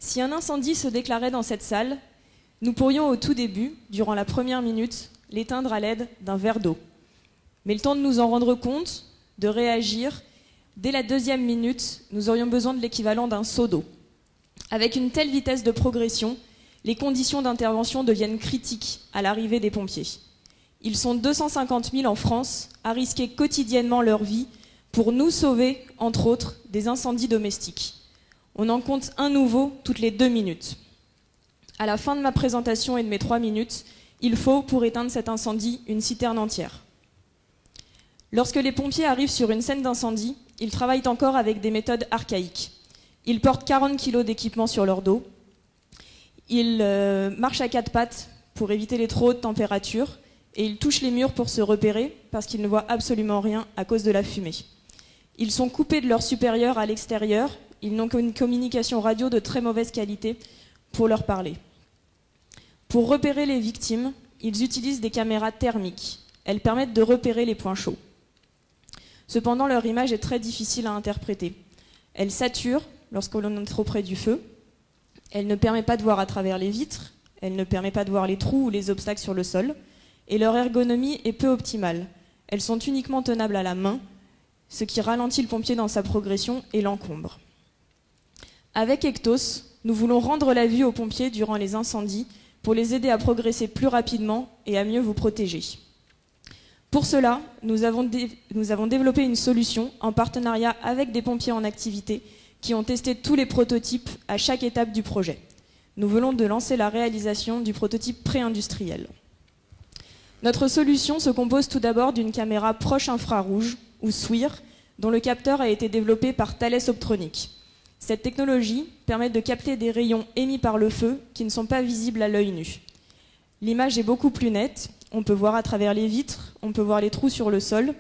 Si un incendie se déclarait dans cette salle, nous pourrions au tout début, durant la première minute, l'éteindre à l'aide d'un verre d'eau. Mais le temps de nous en rendre compte, de réagir, dès la deuxième minute, nous aurions besoin de l'équivalent d'un seau d'eau. Avec une telle vitesse de progression, les conditions d'intervention deviennent critiques à l'arrivée des pompiers. Ils sont 250 000 en France à risquer quotidiennement leur vie pour nous sauver, entre autres, des incendies domestiques. On en compte un nouveau toutes les 2 minutes. À la fin de ma présentation et de mes 3 minutes, il faut, pour éteindre cet incendie, une citerne entière. Lorsque les pompiers arrivent sur une scène d'incendie, ils travaillent encore avec des méthodes archaïques. Ils portent 40 kg d'équipement sur leur dos. Ils marchent à 4 pattes pour éviter les trop hautes températures et ils touchent les murs pour se repérer parce qu'ils ne voient absolument rien à cause de la fumée. Ils sont coupés de leurs supérieurs à l'extérieur. Ils n'ont qu'une communication radio de très mauvaise qualité pour leur parler. Pour repérer les victimes, ils utilisent des caméras thermiques. Elles permettent de repérer les points chauds. Cependant, leur image est très difficile à interpréter. Elle sature lorsque l'on est trop près du feu. Elle ne permet pas de voir à travers les vitres. Elle ne permet pas de voir les trous ou les obstacles sur le sol. Et leur ergonomie est peu optimale. Elles sont uniquement tenables à la main, ce qui ralentit le pompier dans sa progression et l'encombre. Avec Ectos, nous voulons rendre la vue aux pompiers durant les incendies pour les aider à progresser plus rapidement et à mieux vous protéger. Pour cela, nous avons développé une solution en partenariat avec des pompiers en activité qui ont testé tous les prototypes à chaque étape du projet. Nous venons de lancer la réalisation du prototype pré-industriel. Notre solution se compose tout d'abord d'une caméra proche infrarouge, ou SWIR, dont le capteur a été développé par Thales Optronics. Cette technologie permet de capter des rayons émis par le feu qui ne sont pas visibles à l'œil nu. L'image est beaucoup plus nette, on peut voir à travers les vitres, on peut voir les trous sur le sol,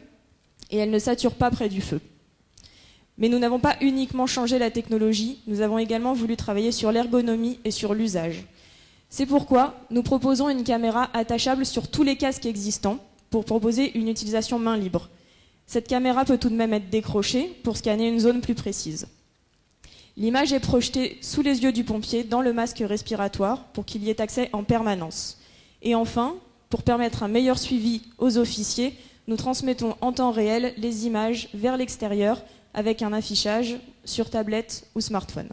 et elle ne sature pas près du feu. Mais nous n'avons pas uniquement changé la technologie, nous avons également voulu travailler sur l'ergonomie et sur l'usage. C'est pourquoi nous proposons une caméra attachable sur tous les casques existants pour proposer une utilisation main libre. Cette caméra peut tout de même être décrochée pour scanner une zone plus précise. L'image est projetée sous les yeux du pompier dans le masque respiratoire pour qu'il y ait accès en permanence. Et enfin, pour permettre un meilleur suivi aux officiers, nous transmettons en temps réel les images vers l'extérieur avec un affichage sur tablette ou smartphone.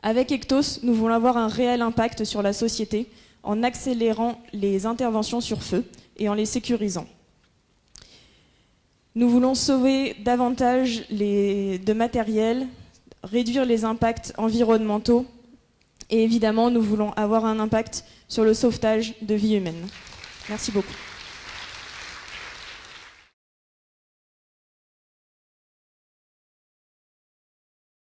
Avec Ectos, nous voulons avoir un réel impact sur la société en accélérant les interventions sur feu et en les sécurisant. Nous voulons sauver davantage de matériel, réduire les impacts environnementaux et évidemment, nous voulons avoir un impact sur le sauvetage de vies humaines. Merci beaucoup.